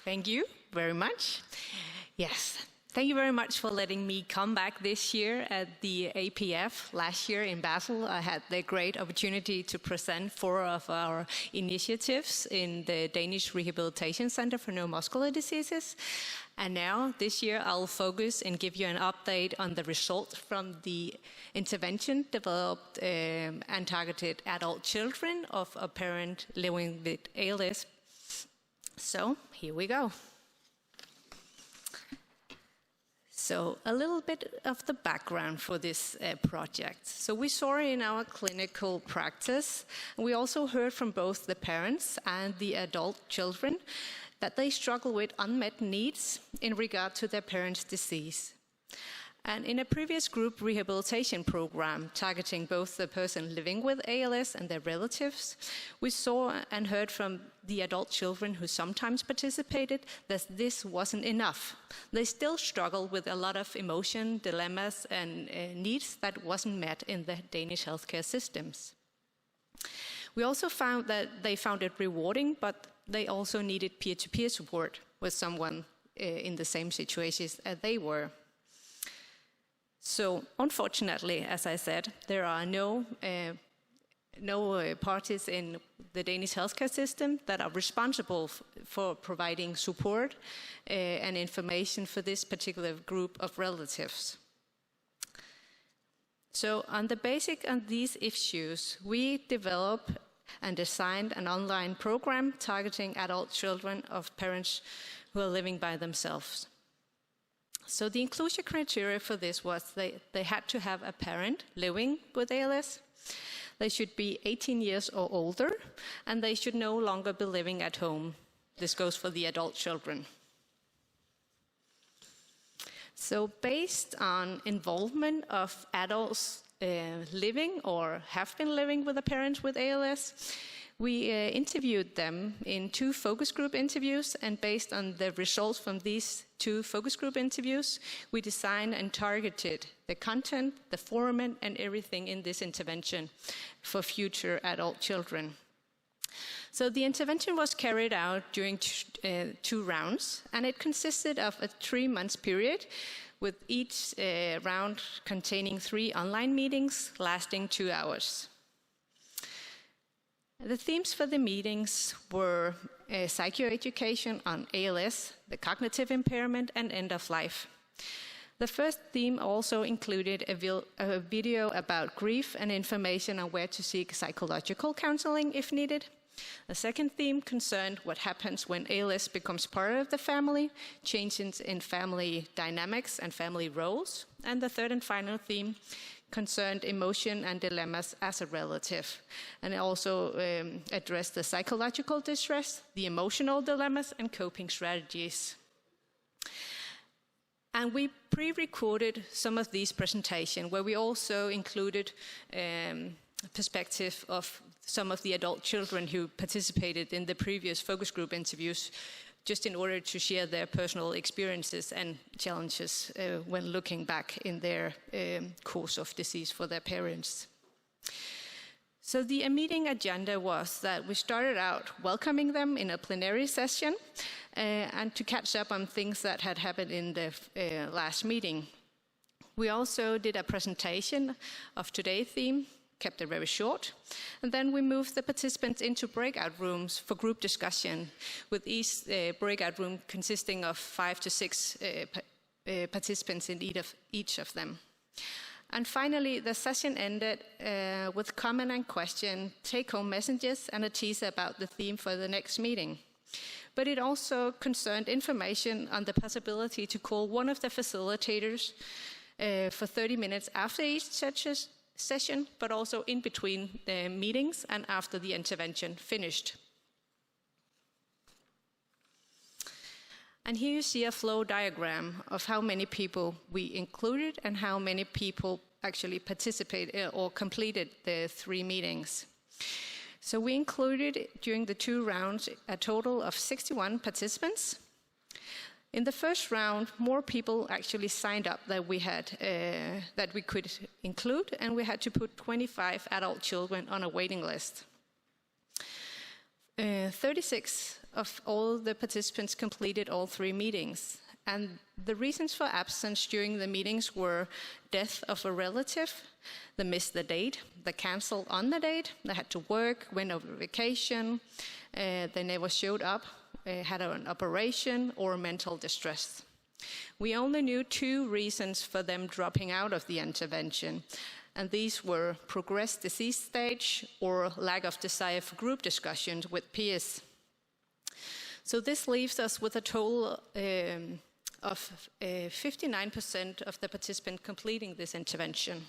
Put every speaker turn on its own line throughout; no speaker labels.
Thank you very much. Yes, thank you very much for letting me come back this year at the APF. Last year in Basel, I had the great opportunity to present 4 of our initiatives in the Danish Rehabilitation Center for Neuromuscular Diseases. And now, this year, I'll focus and give you an update on the results from the intervention developed and targeted adult children of a parent living with ALS. So, here we go. So, a little bit of the background for this project. So, we saw in our clinical practice, and we also heard from both the parents and the adult children that they struggle with unmet needs in regard to their parents' disease. And in a previous group rehabilitation program targeting both the person living with ALS and their relatives, we saw and heard from the adult children who sometimes participated that this wasn't enough. They still struggle with a lot of emotion, dilemmas, and needs that wasn't met in the Danish healthcare systems. We also found that they found it rewarding, but they also needed peer-to-peer support with someone in the same situations as they were. So, unfortunately, as I said, there are no parties in the Danish healthcare system that are responsible for providing support and information for this particular group of relatives. So, on the basis of these issues, we developed and designed an online program targeting adult children of parents who are living by themselves. So the inclusion criteria for this was they had to have a parent living with ALS, they should be 18 years or older, and they should no longer be living at home. This goes for the adult children. So based on involvement of adults living or have been living with a parent with ALS, we interviewed them in 2 focus group interviews, and based on the results from these 2 focus group interviews, we designed and targeted the content, the format, and everything in this intervention for future adult children. So the intervention was carried out during 2 rounds, and it consisted of a 3-month period, with each round containing 3 online meetings lasting 2 hours. The themes for the meetings were psychoeducation on ALS, the cognitive impairment, and end of life. The first theme also included a video about grief and information on where to seek psychological counseling if needed. The second theme concerned what happens when ALS becomes part of the family, changes in family dynamics and family roles. And the third and final theme concerned emotion and dilemmas as a relative, and it also addressed the psychological distress, the emotional dilemmas, and coping strategies. And we pre-recorded some of these presentations, where we also included perspective of some of the adult children who participated in the previous focus group interviews, just in order to share their personal experiences and challenges when looking back in their course of disease for their parents. So the meeting agenda was that we started out welcoming them in a plenary session and to catch up on things that had happened in the last meeting. We also did a presentation of today's theme, kept it very short, and then we moved the participants into breakout rooms for group discussion, with each breakout room consisting of 5 to 6 participants in each of them. And finally, the session ended with comment and question, take-home messages, and a teaser about the theme for the next meeting. But it also concerned information on the possibility to call one of the facilitators for 30 minutes after each session, but also in between the meetings and after the intervention finished. And here you see a flow diagram of how many people we included and how many people actually participated or completed the 3 meetings. So we included during the 2 rounds a total of 61 participants. In the first round, more people actually signed up that we could include, and we had to put 25 adult children on a waiting list. 36 of all the participants completed all 3 meetings. And the reasons for absence during the meetings were death of a relative, they missed the date, they canceled on the date, they had to work, went over vacation, they never showed up, had an operation, or mental distress. We only knew 2 reasons for them dropping out of the intervention, and these were progressed disease stage or lack of desire for group discussions with peers. So this leaves us with a total of 59% of the participants completing this intervention.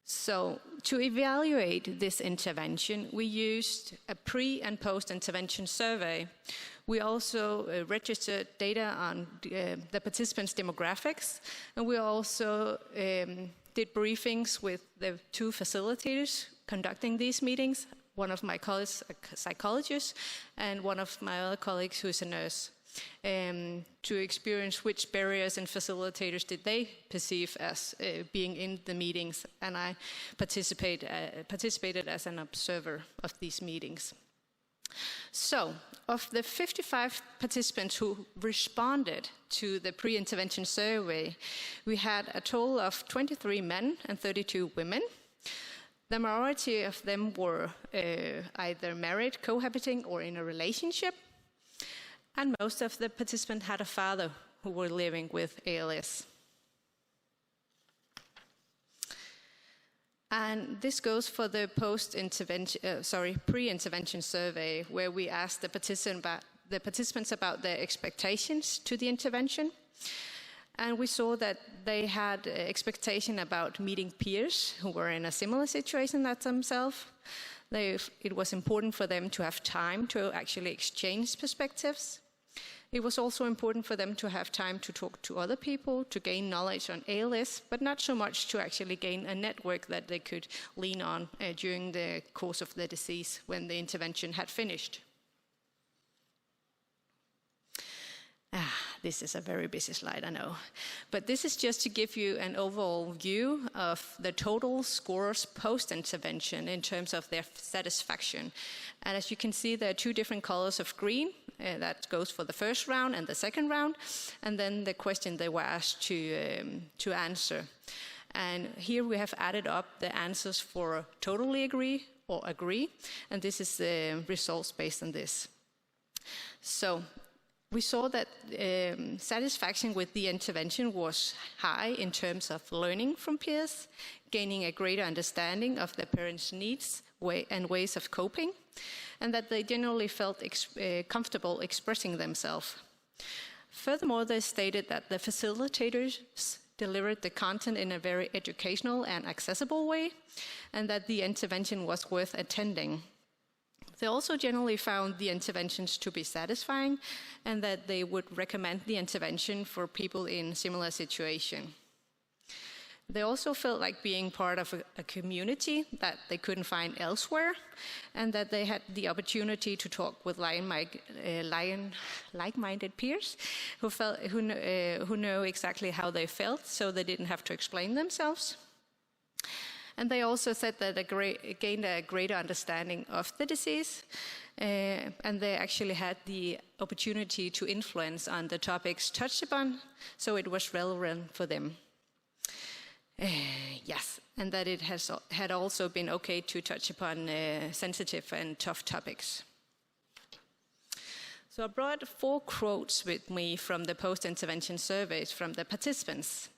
So to evaluate this intervention, we used a pre- and post-intervention survey. We also registered data on the participants' demographics, and we also did briefings with the 2 facilitators conducting these meetings, one of my colleagues, a psychologist, and one of my other colleagues who is a nurse, to experience which barriers and facilitators did they perceive as being in the meetings, and I participated as an observer of these meetings. So, of the 55 participants who responded to the pre-intervention survey, we had a total of 23 men and 32 women. The majority of them were either married, cohabiting, or in a relationship. And most of the participants had a father who were living with ALS. And this goes for the pre-intervention survey, where we asked the participants about their expectations to the intervention. And we saw that they had expectation about meeting peers who were in a similar situation as themselves. It was important for them to have time to actually exchange perspectives. It was also important for them to have time to talk to other people, to gain knowledge on ALS, but not so much to actually gain a network that they could lean on during the course of the disease when the intervention had finished. This is a very busy slide, I know. But this is just to give you an overall view of the total scores post-intervention in terms of their satisfaction. And as you can see, there are 2 different colors of green. That goes for the first round and the second round. And then the question they were asked to answer. And here we have added up the answers for totally agree or agree. And this is the results based on this. So we saw that satisfaction with the intervention was high in terms of learning from peers, gaining a greater understanding of the parents' needs and ways of coping, and that they generally felt comfortable expressing themselves. Furthermore, they stated that the facilitators delivered the content in a very educational and accessible way, and that the intervention was worth attending. They also generally found the interventions to be satisfying, and that they would recommend the intervention for people in similar situation. They also felt like being part of a community that they couldn't find elsewhere, and that they had the opportunity to talk with like-minded peers who know exactly how they felt, so they didn't have to explain themselves. And they also said that they gained a greater understanding of the disease, and they actually had the opportunity to influence on the topics touched upon, so it was relevant for them. Yes, and that it had also been okay to touch upon sensitive and tough topics. So I brought 4 quotes with me from the post-intervention surveys from the participants,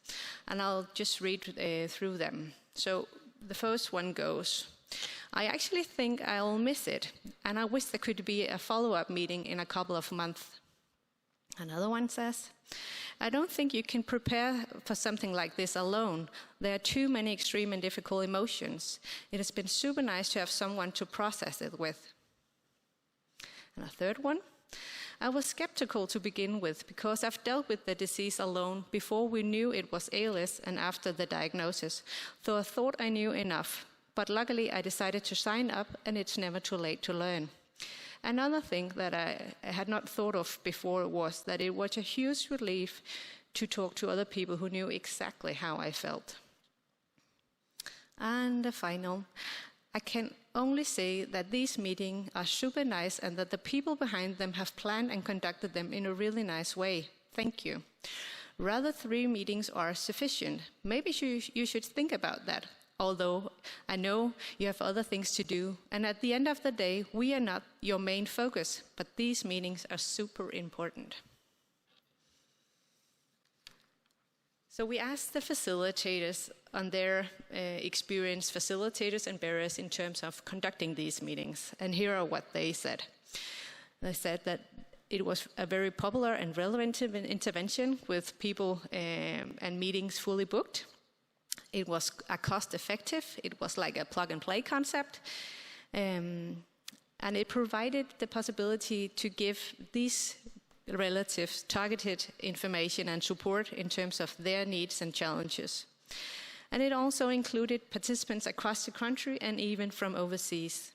and I'll just read through them. So the first one goes, "I actually think I'll miss it, and I wish there could be a follow-up meeting in a couple of months." Another one says, "I don't think you can prepare for something like this alone. There are too many extreme and difficult emotions. It has been super nice to have someone to process it with." And a third one, "I was skeptical to begin with because I've dealt with the disease alone before we knew it was ALS and after the diagnosis, so I thought I knew enough. But luckily I decided to sign up, and it's never too late to learn." Another thing that I had not thought of before was that it was a huge relief to talk to other people who knew exactly how I felt. And the final, I can only say that these meetings are super nice and that the people behind them have planned and conducted them in a really nice way. Thank you. Rather, 3 meetings are sufficient. Maybe you should think about that. Although I know you have other things to do, and at the end of the day, we are not your main focus, but these meetings are super important. So we asked the facilitators on their experience, facilitators and bearers, in terms of conducting these meetings, and here are what they said. They said that it was a very popular and relevant intervention with people and meetings fully booked. It was cost-effective. It was like a plug-and-play concept. And it provided the possibility to give these relatives targeted information and support in terms of their needs and challenges. And it also included participants across the country and even from overseas.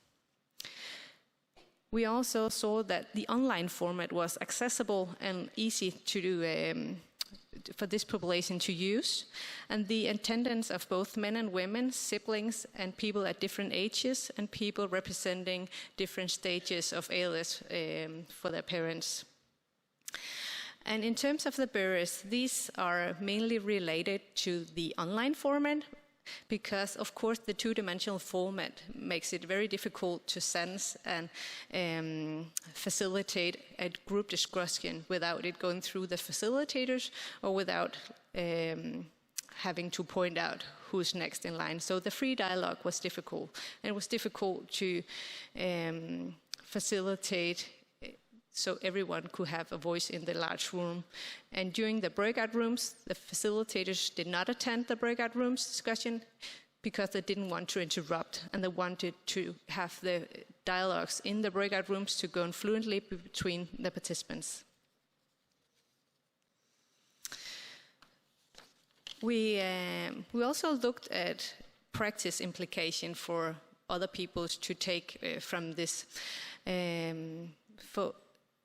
We also saw that the online format was accessible and easy to do for this population to use, and the attendance of both men and women, siblings and people at different ages, and people representing different stages of ALS for their parents. And in terms of the bearers, these are mainly related to the online format, because of course the two-dimensional format makes it very difficult to sense and facilitate a group discussion without it going through the facilitators or without having to point out who's next in line. So the free dialogue was difficult, and it was difficult to facilitate so everyone could have a voice in the large room. And during the breakout rooms, the facilitators did not attend the breakout rooms discussion because they didn't want to interrupt, and they wanted to have the dialogues in the breakout rooms to go on fluently between the participants. We also looked at practice implication for other people to take from this.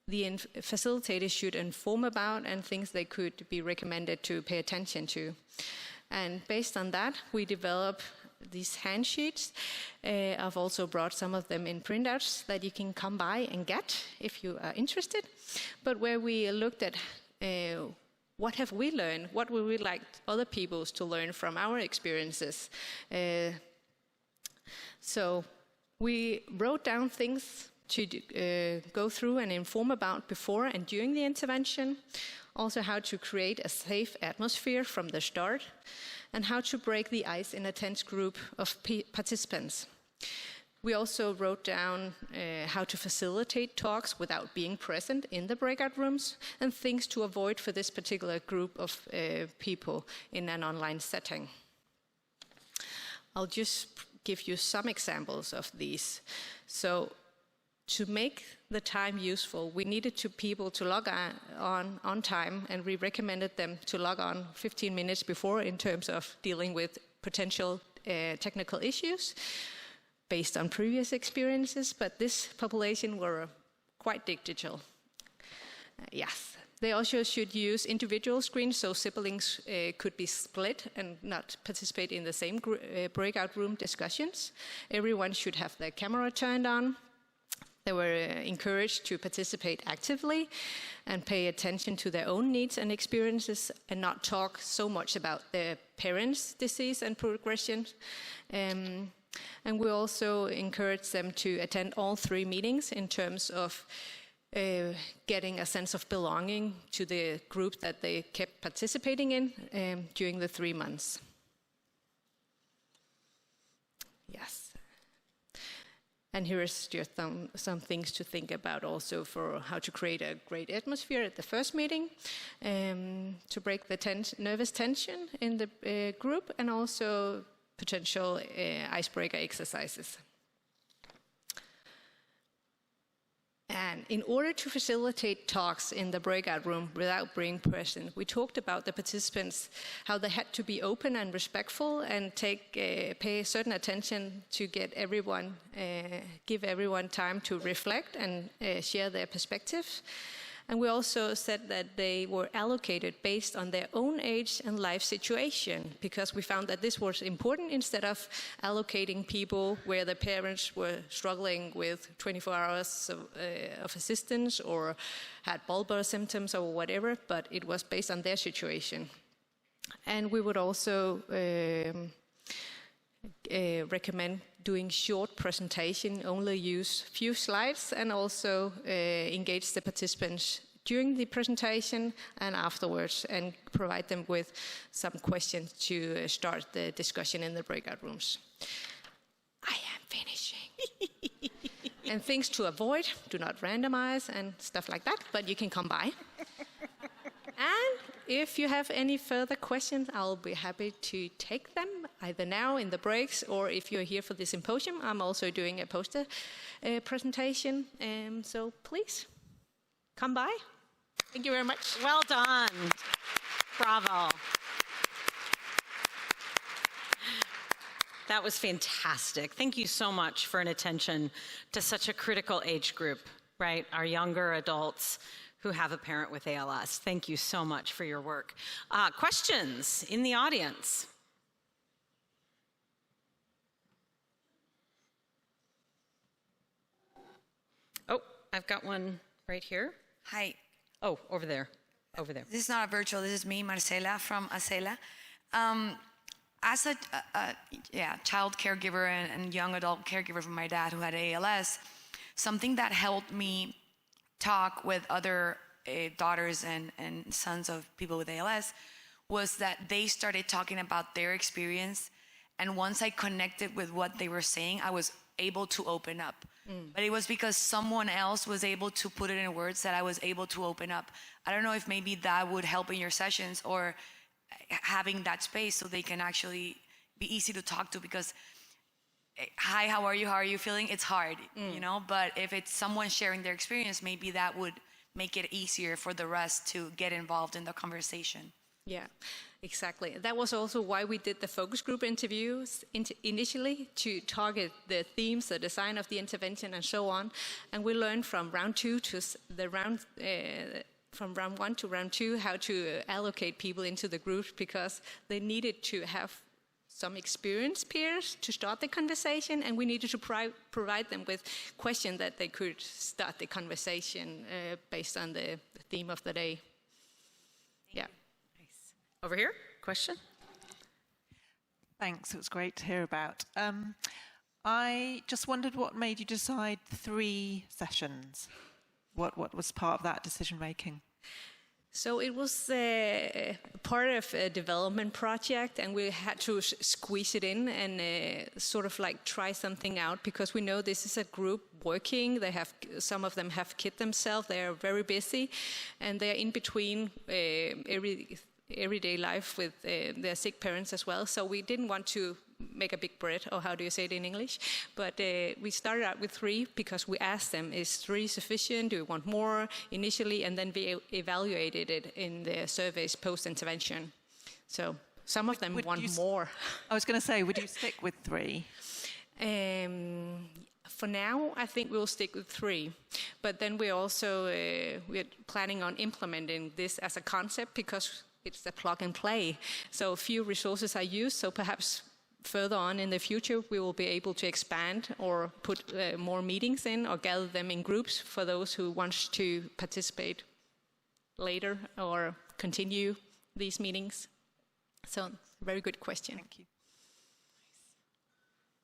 The facilitators should inform about and things they could be recommended to pay attention to. And based on that, we developed these handsheets. I've also brought some of them in printouts that you can come by and get if you are interested. But where we looked at what have we learned, what would we like other people to learn from our experiences. So we wrote down things to go through and inform about before and during the intervention, also how to create a safe atmosphere from the start, and how to break the ice in a tense group of participants. We also wrote down how to facilitate talks without being present in the breakout rooms, and things to avoid for this particular group of people in an online setting. I'll just give you some examples of these. So, to make the time useful, we needed people to log on time, and we recommended them to log on 15 minutes before in terms of dealing with potential technical issues based on previous experiences, but this population were quite digital. Yes. They also should use individual screens so siblings could be split and not participate in the same breakout room discussions. Everyone should have their camera turned on. They were encouraged to participate actively and pay attention to their own needs and experiences and not talk so much about their parents' disease and progression. And we also encouraged them to attend all 3 meetings in terms of getting a sense of belonging to the group that they kept participating in during the 3 months. Yes. And here is just some things to think about also for how to create a great atmosphere at the first meeting, to break the nervous tension in the group, and also potential icebreaker exercises. And in order to facilitate talks in the breakout room without being present, we talked about the participants, how they had to be open and respectful and pay certain attention to give everyone time to reflect and share their perspectives. And we also said that they were allocated based on their own age and life situation, because we found that this was important instead of allocating people where the parents were struggling with 24 hours of assistance or had bulbar symptoms or whatever, but it was based on their situation. And we would also recommend doing short presentation, only use few slides, and also engage the participants during the presentation and afterwards, and provide them with some questions to start the discussion in the breakout rooms. I am finishing. And things to avoid: do not randomize and stuff like that, but you can come by. And if you have any further questions, I'll be happy to take them, either now in the breaks, or if you're here for the symposium, I'm also doing a poster presentation. So please, come by. Thank you very much.
Well done. Bravo. That was fantastic. Thank you so much for an attention to such a critical age group, right? Our younger adults who have a parent with ALS. Thank you so much for your work. Questions in the audience? Oh, I've got one right here.
Hi.
Oh, over there. Over there.
This is not a virtual. This is me, Marcela, from Acela. As a child caregiver and young adult caregiver for my dad who had ALS, something that helped me talk with other daughters and sons of people with ALS was that they started talking about their experience. And once I connected with what they were saying, I was able to open up. But it was because someone else was able to put it in words that I was able to open up. I don't know if maybe that would help in your sessions, or having that space so they can actually be easy to talk to, because hi, how are you feeling? It's hard, you know, but if it's someone sharing their experience, maybe that would make it easier for the rest to get involved in the conversation.
Yeah, exactly. That was also why we did the focus group interviews initially, to target the themes, the design of the intervention, and so on. And we learned from round two to from round one to round two how to allocate people into the groups, because they needed to have some experienced peers to start the conversation, and we needed to provide them with questions that they could start the conversation based on the theme of the day. Yeah.
Nice. Over here, question?
Thanks, it was great to hear about. I just wondered what made you decide 3 sessions? What was part of that decision making?
So it was part of a development project, and we had to squeeze it in and sort of like try something out, because we know this is a group working. They have, some of them have kids themselves. They are very busy, and they are in between everyday life with their sick parents as well. So we didn't want to make a big bread, or how do you say it in English? But we started out with 3 because we asked them, is 3 sufficient? Do we want more initially? And then we evaluated it in the surveys post-intervention. So some of them want more.
I was going to say, would you stick with 3?
For now, I think we'll stick with 3. But then we're also we're planning on implementing this as a concept, because it's a plug and play. So few resources are used, so perhaps further on in the future, we will be able to expand or put more meetings in, or gather them in groups for those who want to participate later or continue these meetings. So, very good question.
Thank you.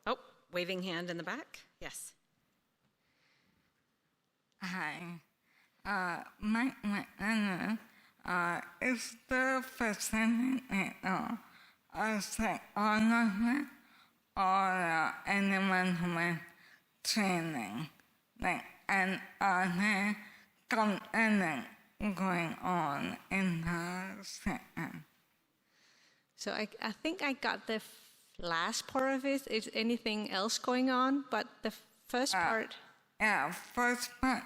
Oh, waving hand in the back. Yes.
Hi. My is the facilitator of psychology or anyone with training? Like, and are there something going on in the second?
So I think I got the last part of it. Is anything else going on? But the first part...
Yeah, first part,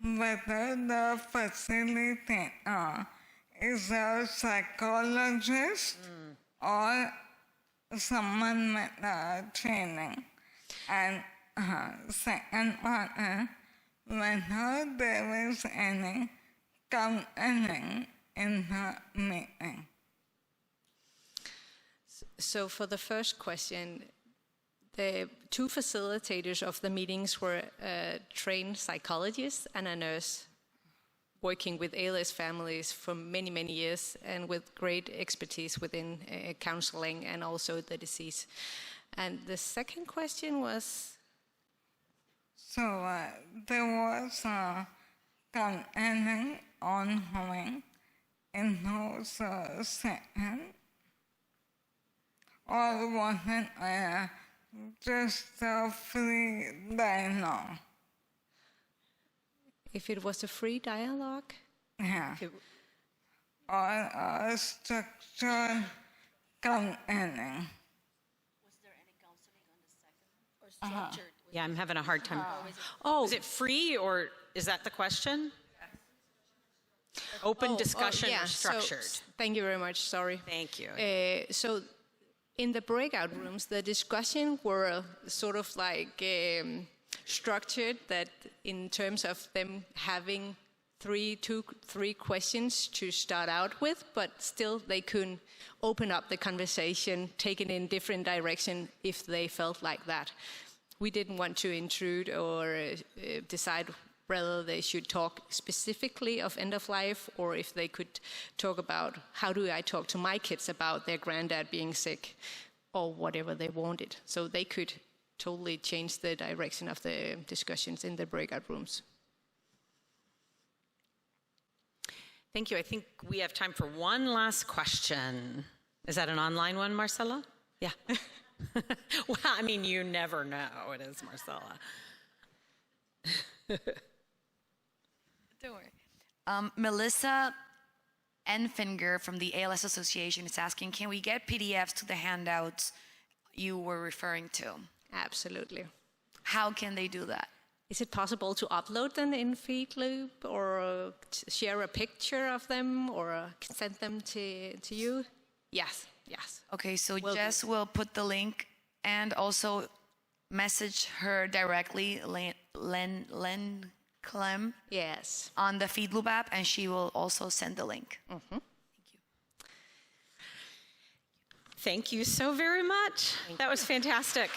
whether the facilitator is a psychologist or someone with training. And second part, whether there is any come in the meeting.
So for the first question, the two facilitators of the meetings were a trained psychologist and a nurse working with ALS families for many, many years and with great expertise within counseling and also the disease. And the second question was?
So there was come ongoing in those sessions, or was it just a free dialogue?
If it was a free dialogue?
Yeah.
It-
Or a structured counseling.
Yeah, I'm having a hard time.
Oh,
Is it free or is that the question? Open discussion
yeah,
or structured?
Thank you very much. Sorry.
Thank you.
So in the breakout rooms, the discussion were sort of like structured, that in terms of them having three questions to start out with, but still they could open up the conversation, take it in different direction if they felt like that. We didn't want to intrude or decide whether they should talk specifically of end of life or if they could talk about how do I talk to my kids about their granddad being sick or whatever they wanted. So they could totally change the direction of the discussions in the breakout rooms.
Thank you. I think we have time for one last question. Is that an online one, Marcella? Yeah. Well, I mean, you never know. It is Marcella.
Don't worry. Melissa Enfinger from the ALS Association is asking, can we get PDFs to the handouts you were referring to?
Absolutely.
How can they do that?
Is it possible to upload them in FeedLoop or share a picture of them or send them to you? Yes, yes.
Okay, so
Will do.
Jess will put the link and also message her directly, Lene Klem,
Yes.
on the FeedLoop app, and she will also send the link.
Mm-hmm.
Thank you so very much. That was fantastic.